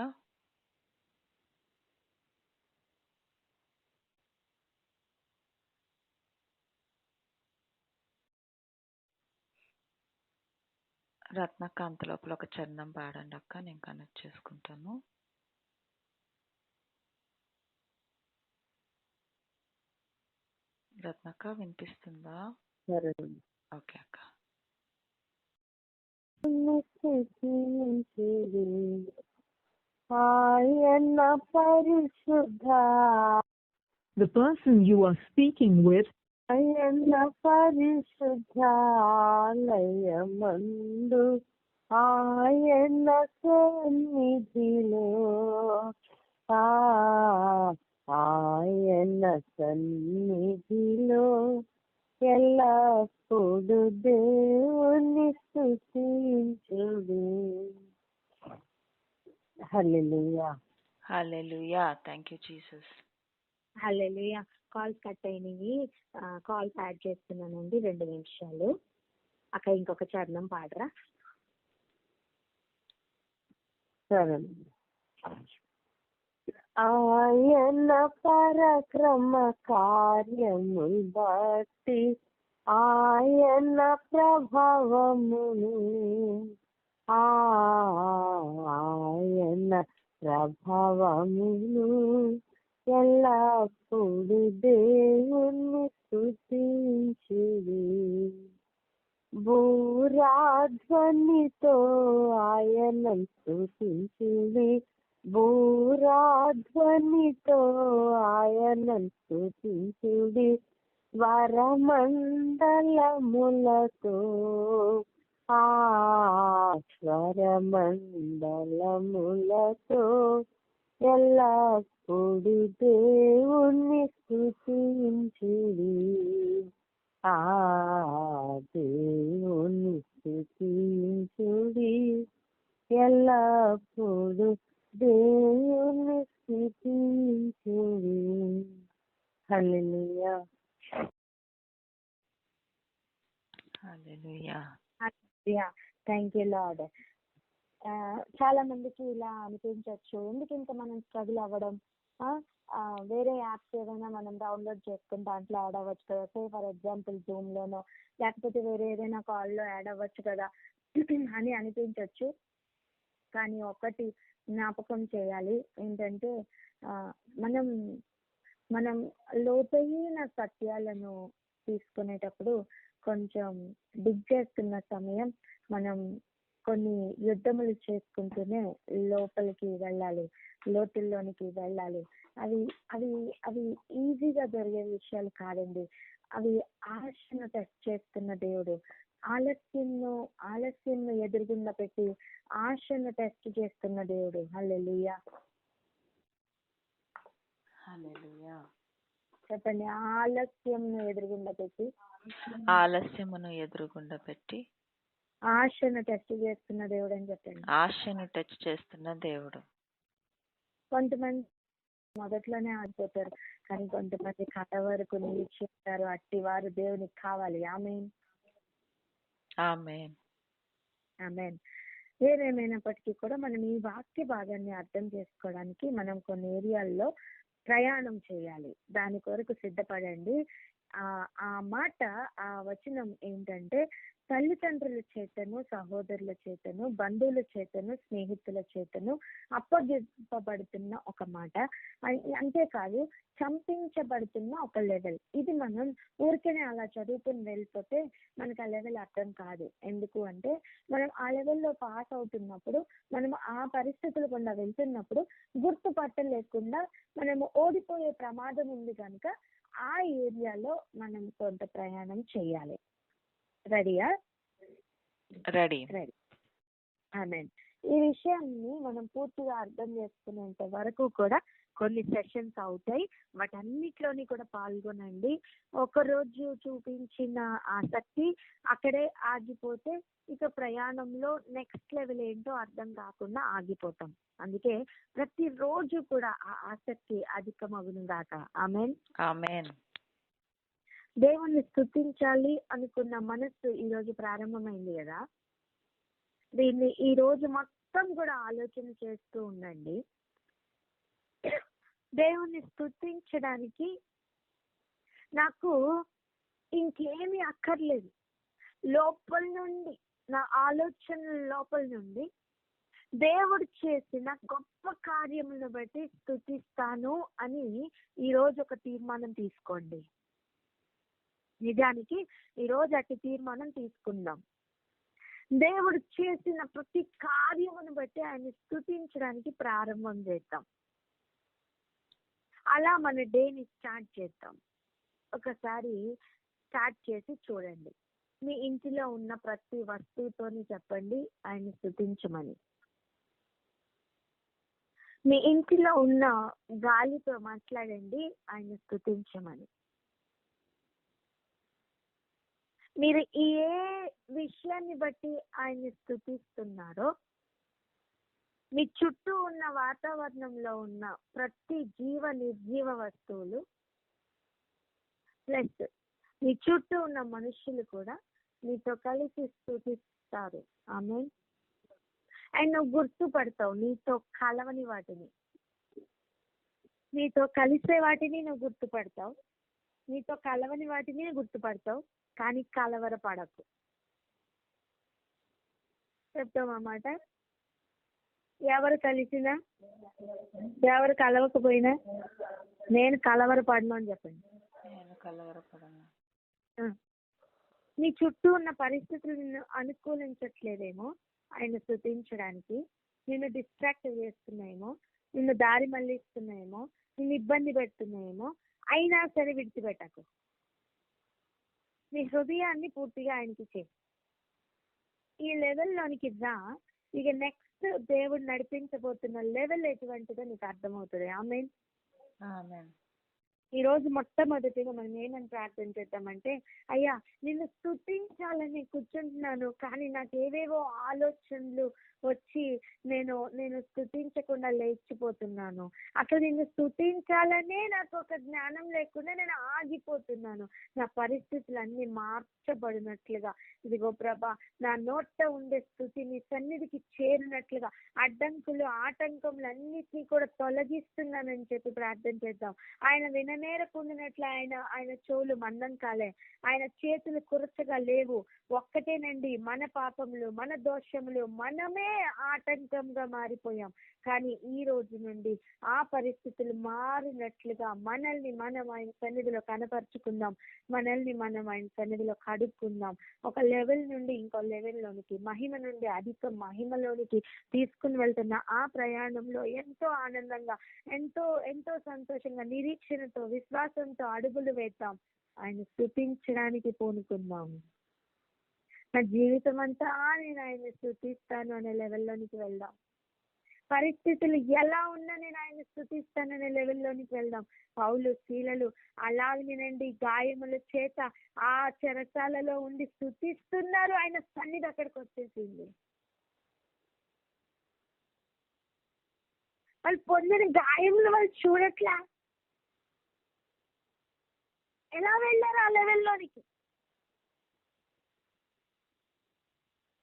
రత్నక్క అంత లోపల ఒక చరణం పాడండి అక్క, నేను కనెక్ట్ చేసుకుంటాను. రత్నక్క వినిపిస్తుందా? సరే. ఓకే అక్క. ఆయన పరిశుద్ధ, The person you are speaking with ఆయన పరిశుద్ధాలయమందు, ఆయన సన్నిధిలో, ఆయన సన్నిధిలో ఎల్లప్పుడు దేవుని స్తుతించుడు. Hallelujah. Hallelujah. Thank you Jesus. Hallelujah. Calls cut అయినవి, కాల్స్ యాడ్ చేస్తున్నానండి 2 నిమిషాలు. అక్కడ ఇంకొక చరణం పాడరా? సరే. ఆయన పరక్రమ కార్యములు బట్టి ఆయన ప్రభావమును ఆయన ప్రభావమును ఎల్లప్పుడు దేవుణ్ణి స్తుతించుడి. భూరాధ్వనితో ఆయన స్తుతించుడి. భూరాధ్వనితో ఆయన స్తుతించుడి. స్వరమండలములతో స్వరమండలములతో ఎల్లప్పుడు దేవుణ్ణి స్తుతించుడి. దేవుణ్ణి స్తుతించుడి. ఎల్లప్పుడు దేవుణ్ణి స్తుతించుడి. Hallelujah. Hallelujah. Thank you lord. చాలా మందికి ఇలా అనిపించవచ్చు, ఎందుకు ఇంత మనం స్ట్రగుల్ అవ్వడం, వేరే యాప్స్ ఏదైనా మనం డౌన్లోడ్ చేసుకుని దాంట్లో యాడ్ అవ్వచ్చు కదా, సే ఫర్ ఎగ్జాంపుల్ జూమ్లోనో లేకపోతే వేరే ఏదైనా కాల్లో యాడ్ అవ్వచ్చు కదా అని అనిపించవచ్చు. కానీ ఒకటి జ్ఞాపకం చేయాలి ఏంటంటే, మనం లోతైన సత్యాలను తీసుకునేటప్పుడు కొంచెం డిగ్ చేస్తున్న సమయం మనం కొన్ని యుద్ధములు చేసుకుంటూనే లోపలికి వెళ్ళాలి, లోతుల్లోనికి వెళ్ళాలి. అవి అవి అవి ఈజీగా జరిగే విషయాలు కాదండి. అవి ఆశను టెస్ట్ చేస్తున్న దేవుడు, ఆలస్యంను ఎదురుగుండా పెట్టి ఆశను టెస్ట్ చేస్తున్న దేవుడు. హల్లెలూయా. హల్లెలూయా. చెప్పండి. ఆలస్యంను ఎదురుగుండా పెట్టి ఆశను టెస్ట్ చేస్తున్న దేవుడు అని చెప్పండి. ఆశను టచ్ చేస్తున్న దేవుడు. కొంతమంది మొదట్లోనే ఆగిపోతారు, కానీ కొంతమంది కథ వరకు నిరీక్షిస్తారు. అట్టి వారు దేవునికి కావాలి. ఆమేన్. ఆమేన్. ఆమేన్. ఏదేమైనప్పటికీ కూడా మనం ఈ వాక్య భాగాన్ని అర్థం చేసుకోవడానికి మనం కొన్ని ఏరియాల్లో ప్రయాణం చేయాలి. దాని కొరకు సిద్ధపడండి. ఆ మాట, ఆ వచనం ఏంటంటే, తల్లిదండ్రుల చేతను, సహోదరుల చేతను, బంధువుల చేతను, స్నేహితుల చేతను అప్పగింపబడుతున్న ఒక మాట. అంతేకాదు, చంపించబడుతున్న ఒక లెవెల్. ఇది మనం ఊరికేనే అలా చదువుకుని వెళ్ళిపోతే మనకు ఆ లెవెల్ అర్థం కాదు. ఎందుకు అంటే, మనం ఆ లెవెల్లో పాస్ అవుతున్నప్పుడు, మనం ఆ పరిస్థితులు గుండా వెళ్తున్నప్పుడు గుర్తుపట్టలేకుండా మనము ఓడిపోయే ప్రమాదం ఉంది కనుక ఆ ఏరియాలో మనం కొంత ప్రయాణం చేయాలి. రెడీయా? రెడీ. ఆమేన్. ఈ విషయాన్ని మనం పూర్తిగా అర్థం చేసుకునేంత వరకు కూడా కొన్ని సెషన్స్ అవుతాయి. వాటన్నిటిలోని కూడా పాల్గొనండి. ఒకరోజు చూపించిన ఆసక్తి అక్కడే ఆగిపోతే ఇక ప్రయాణంలో నెక్స్ట్ లెవెల్ ఏంటో అర్థం కాకుండా ఆగిపోతాం. అందుకే ప్రతిరోజు కూడా ఆ ఆసక్తి అధికమగును గాక. ఆమేన్. ఆమేన్. దేవుణ్ణి స్తుతించాలి అనుకున్న మనస్సు ఈ రోజు ప్రారంభమైంది కదా, దీన్ని ఈ రోజు మొత్తం కూడా ఆలోచన చేస్తూ ఉండండి. దేవుణ్ణి స్తుతించడానికి నాకు ఇంకేమీ అక్కర్లేదు. లోపల నుండి, నా ఆలోచనల లోపల నుండి దేవుడు చేసిన గొప్ప కార్యములను బట్టి స్తుతిస్తాను అని ఈ రోజు ఒక తీర్మానం తీసుకోండి. నిజానికి ఈ రోజు అట్టి తీర్మానం తీసుకుందాం. దేవుడు చేసిన ప్రతి కార్యమును బట్టి ఆయన స్తుతించడానికి ప్రారంభం చేద్దాం. అలా మన డేని స్టార్ట్ చేద్దాం. ఒకసారి స్టార్ట్ చేసి చూడండి. మీ ఇంటిలో ఉన్న ప్రతి వస్తువుతోని చెప్పండి ఆయన స్తుతించమని. మీ ఇంటిలో ఉన్న గాలితో మాట్లాడండి ఆయన స్తుతించమని. మీరు ఏ విషయాన్ని బట్టి ఆయన్ని స్తుతిస్తున్నారో మీ చుట్టూ ఉన్న వాతావరణంలో ఉన్న ప్రతి నిర్జీవ వస్తువులు ప్లస్ మీ చుట్టూ ఉన్న మనుషులు కూడా నీతో కలిసి స్తుతిస్తారు. ఆమేన్. అండ్ నువ్వు గుర్తుపడతావు నీతో కలవని వాటిని, నీతో కలిసే వాటిని నువ్వు గుర్తుపడతావు, నీతో కలవని వాటిని గుర్తుపడతావు. కానీ కలవరపడకు. చెప్తాం అన్నమాట. ఎవరు కలిసినా ఎవరు కలవకపోయినా నేను కలవరపడను అని చెప్పండి. నేను కలవరపడను. నీ చుట్టూ ఉన్న పరిస్థితులు నిన్ను అనుకూలించట్లేదేమో ఆయన స్తుతించడానికి, నిన్ను డిస్ట్రాక్ట్ చేస్తున్నాయేమో, నిన్ను దారి మళ్ళిస్తున్నాయేమో, నిన్ను ఇబ్బంది పెడుతున్నాయేమో, అయినా సరే విడిచిపెట్టకు. నీ హృదయాన్ని పూర్తిగా ఆయనకి చేయి. ఈ లెవెల్లోనికి రా. ఇక నెక్స్ట్ దేవుడు నడిపించబోతున్న లెవెల్ ఎటువంటిదో నీకు అర్థమవుతుంది. ఆమేన్. ఆమేన్. ఈ రోజు మొట్టమొదటిగా మనం ఏమని ప్రార్థన చేద్దామంటే, అయ్యా నిన్ను స్తుతించాలని కూర్చుంటున్నాను, కానీ నాకు ఏవేవో ఆలోచనలు వచ్చి నేను స్తుతించకుండా లేచిపోతున్నాను. అసలు నిన్ను స్తుతించాలనే నాకు ఒక జ్ఞానం లేకుండా నేను ఆగిపోతున్నాను. నా పరిస్థితులన్నీ మార్చబడినట్లుగా ఇదిగో ప్రభా, నా నోట ఉండే స్తుతి నీ సన్నిధికి చేరినట్లుగా అడ్డంకులు ఆటంకములు అన్నిటినీ కూడా తొలగిస్తున్నానని చెప్పి ప్రార్థన చేద్దాం. ఆయన విననేరకుండానట్లు ఆయన చెవులు మందం కాలే, ఆయన చేతులు కురచగా లేవు. ఒక్కటేనండి, మన పాపములు మన దోషములు మనమే ఆటంకంగా మారిపోయాం. కానీ ఈ రోజు నుండి ఆ పరిస్థితులు మారినట్లుగా మనల్ని మనం ఆయన సన్నిధిలో కనపరుచుకుందాం, మనల్ని మనం ఆయన సన్నిధిలో కడుక్కుందాం. ఒక లెవెల్ నుండి ఇంకో లెవెల్లోనికి, మహిమ నుండి అధిక మహిమలోనికి తీసుకుని వెళ్తున్న ఆ ప్రయాణంలో ఎంతో ఆనందంగా, ఎంతో ఎంతో సంతోషంగా, నిరీక్షణతో, విశ్వాసంతో అడుగులు వేద్దాం. ఆయన స్తుతించడానికి పూనుకుందాం. నా జీవితం అంతా నేను ఆయన స్తుతిస్తాను అనే లెవెల్లోనికి వెళ్దాం. పరిస్థితులు ఎలా ఉన్నా నేను ఆయన స్తుతిస్తాననే లెవెల్లోనికి వెళ్దాం. పౌలు శీలలు అలాగేనండి, గాయముల చేత ఆ చెరసాలలో ఉండి స్తుతిస్తున్నారు. ఆయన సన్నిధి అక్కడికి వచ్చేసింది. వాళ్ళు పొందిన గాయములు వాళ్ళు చూడట్లా. ఎలా వెళ్ళారు ఆ లెవెల్లోనికి?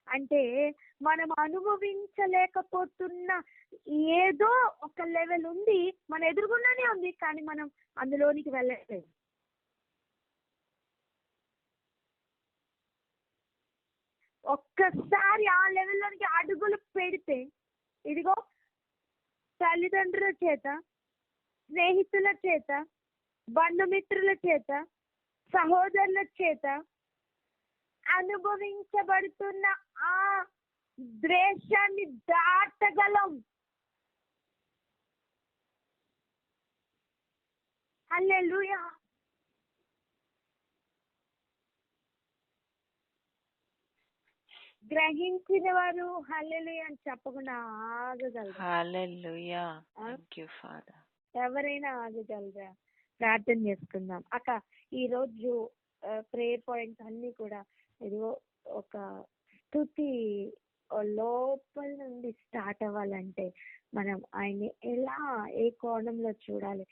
అంటే మనం అనుభవించలేకపోతున్న ఏదో ఒక లెవెల్ ఉంది, మన ఎదురుగుండానే ఉంది, కానీ మనం అందులోనికి వెళ్ళట్లేదు. ఒక్కసారి ఆ లెవెల్లోనికి అడుగులు పెడితే ఇదిగో తల్లిదండ్రుల చేత, స్నేహితుల చేత, బంధుమిత్రుల చేత, సహోదరుల చేత అనుభవించబడుతున్న ఆ ద్వేషాన్ని దాటగలం. హల్లెలూయా. గ్రహించిన వారు హల్లెలూయా అని చెప్పకుండా ఆగగలరు. హల్లెలూయా. Thank you father. ఎవరైనా ఆగగలరా? ప్రార్థన చేసుకుందాం. అక్క ఈ రోజు ప్రేయర్ పాయింట్స్ అన్ని కూడా ఇదిగో ఒక స్తుతి లోపల నుండి స్టార్ట్ అవ్వాలంటే మనం ఆయన్ని ఎలా, ఏ కోణంలో చూడాలి,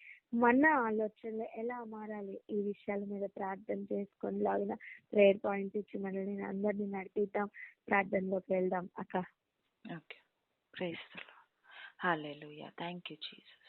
మన ఆలోచనలు ఎలా మారాలి, ఈ విషయాల మీద ప్రార్థన చేసుకొని లాగిన ప్రేయర్ పాయింట్ ఇచ్చి మనల్ని అందరినీ నడిపిద్దాం. ప్రార్థనలోకి వెళ్దాం అక్క. Okay. Praise the lord. Hallelujah. Thank you Jesus.